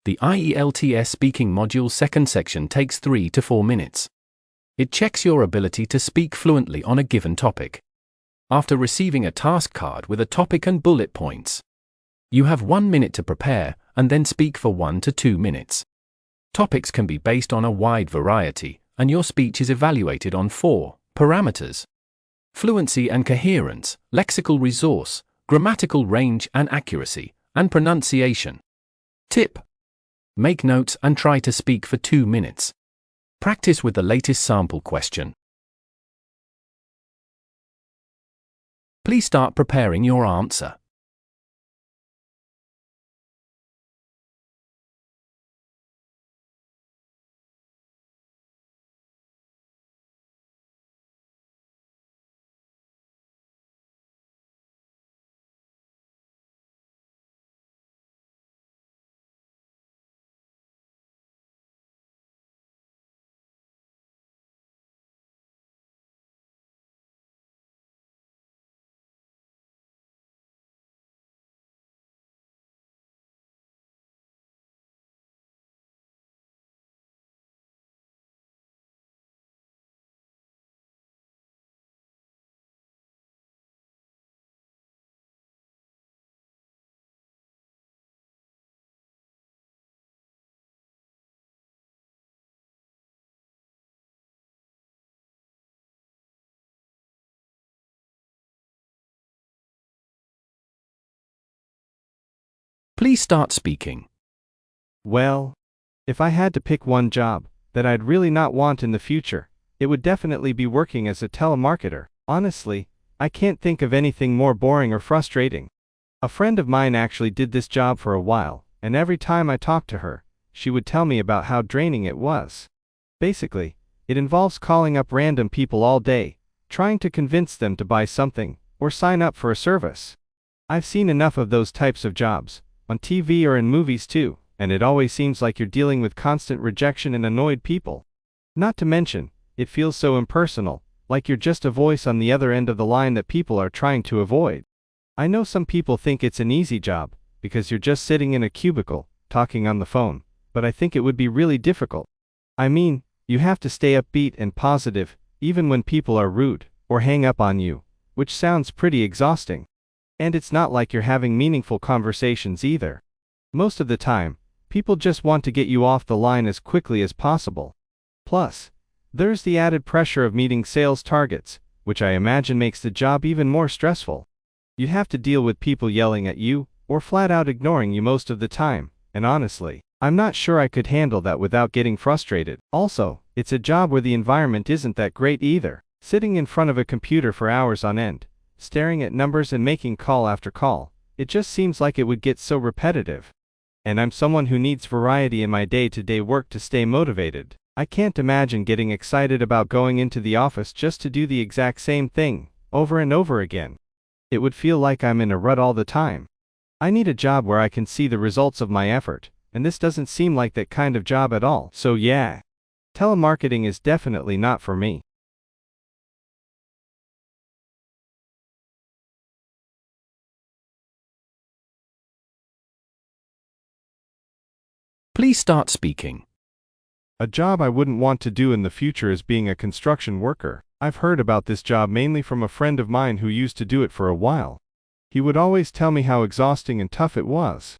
The IELTS speaking module second section takes 3 to 4 minutes. It checks your ability to speak fluently on a given topic. After receiving a task card with a topic and bullet points, you have 1 minute to prepare and then speak for 1 to 2 minutes. Topics can be based on a wide variety, and your speech is evaluated on 4 parameters: fluency and coherence, lexical resource, grammatical range and accuracy, and pronunciation. Tip: make notes and try to speak for 2 minutes. Practice with the latest sample question. Please start preparing your answer. Please start speaking. Well, if I had to pick one job that I'd really not want in the future, it would definitely be working as a telemarketer. Honestly, I can't think of anything more boring or frustrating. A friend of mine actually did this job for a while, and every time I talked to her, she would tell me about how draining it was. Basically, it involves calling up random people all day, trying to convince them to buy something or sign up for a service. I've seen enough of those types of jobs, on TV or in movies too, and it always seems like you're dealing with constant rejection and annoyed people. Not to mention, it feels so impersonal, like you're just a voice on the other end of the line that people are trying to avoid. I know some people think it's an easy job, because you're just sitting in a cubicle, talking on the phone, but I think it would be really difficult. I mean, you have to stay upbeat and positive, even when people are rude, or hang up on you, which sounds pretty exhausting. And it's not like you're having meaningful conversations either. Most of the time, people just want to get you off the line as quickly as possible. Plus, there's the added pressure of meeting sales targets, which I imagine makes the job even more stressful. You'd have to deal with people yelling at you, or flat out ignoring you most of the time, and honestly, I'm not sure I could handle that without getting frustrated. Also, it's a job where the environment isn't that great either. Sitting in front of a computer for hours on end, staring at numbers and making call after call, it just seems like it would get so repetitive. And I'm someone who needs variety in my day-to-day work to stay motivated. I can't imagine getting excited about going into the office just to do the exact same thing, over and over again. It would feel like I'm in a rut all the time. I need a job where I can see the results of my effort, and this doesn't seem like that kind of job at all. So yeah, telemarketing is definitely not for me. Please start speaking. A job I wouldn't want to do in the future is being a construction worker. I've heard about this job mainly from a friend of mine who used to do it for a while. He would always tell me how exhausting and tough it was.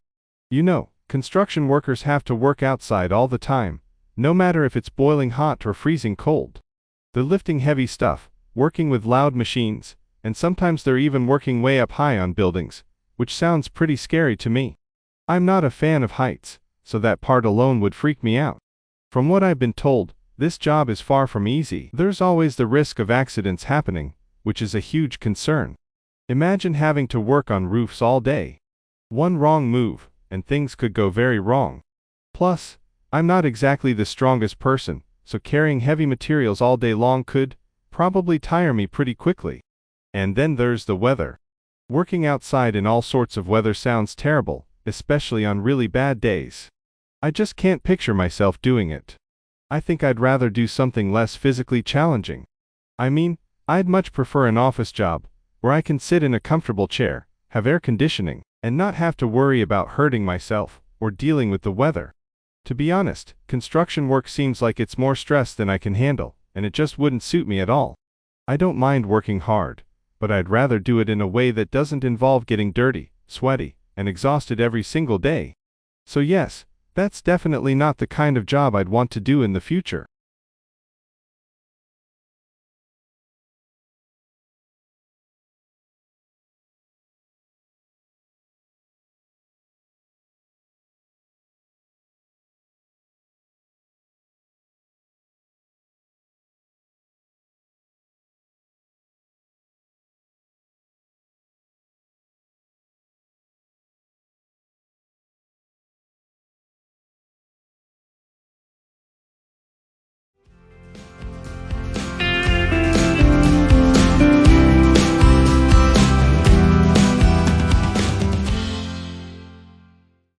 You know, construction workers have to work outside all the time, no matter if it's boiling hot or freezing cold. They're lifting heavy stuff, working with loud machines, and sometimes they're even working way up high on buildings, which sounds pretty scary to me. I'm not a fan of heights, so that part alone would freak me out. From what I've been told, this job is far from easy. There's always the risk of accidents happening, which is a huge concern. Imagine having to work on roofs all day. One wrong move, and things could go very wrong. Plus, I'm not exactly the strongest person, so carrying heavy materials all day long could probably tire me pretty quickly. And then there's the weather. Working outside in all sorts of weather sounds terrible, especially on really bad days. I just can't picture myself doing it. I think I'd rather do something less physically challenging. I mean, I'd much prefer an office job, where I can sit in a comfortable chair, have air conditioning, and not have to worry about hurting myself, or dealing with the weather. To be honest, construction work seems like it's more stress than I can handle, and it just wouldn't suit me at all. I don't mind working hard, but I'd rather do it in a way that doesn't involve getting dirty, sweaty, and exhausted every single day. So yes, that's definitely not the kind of job I'd want to do in the future.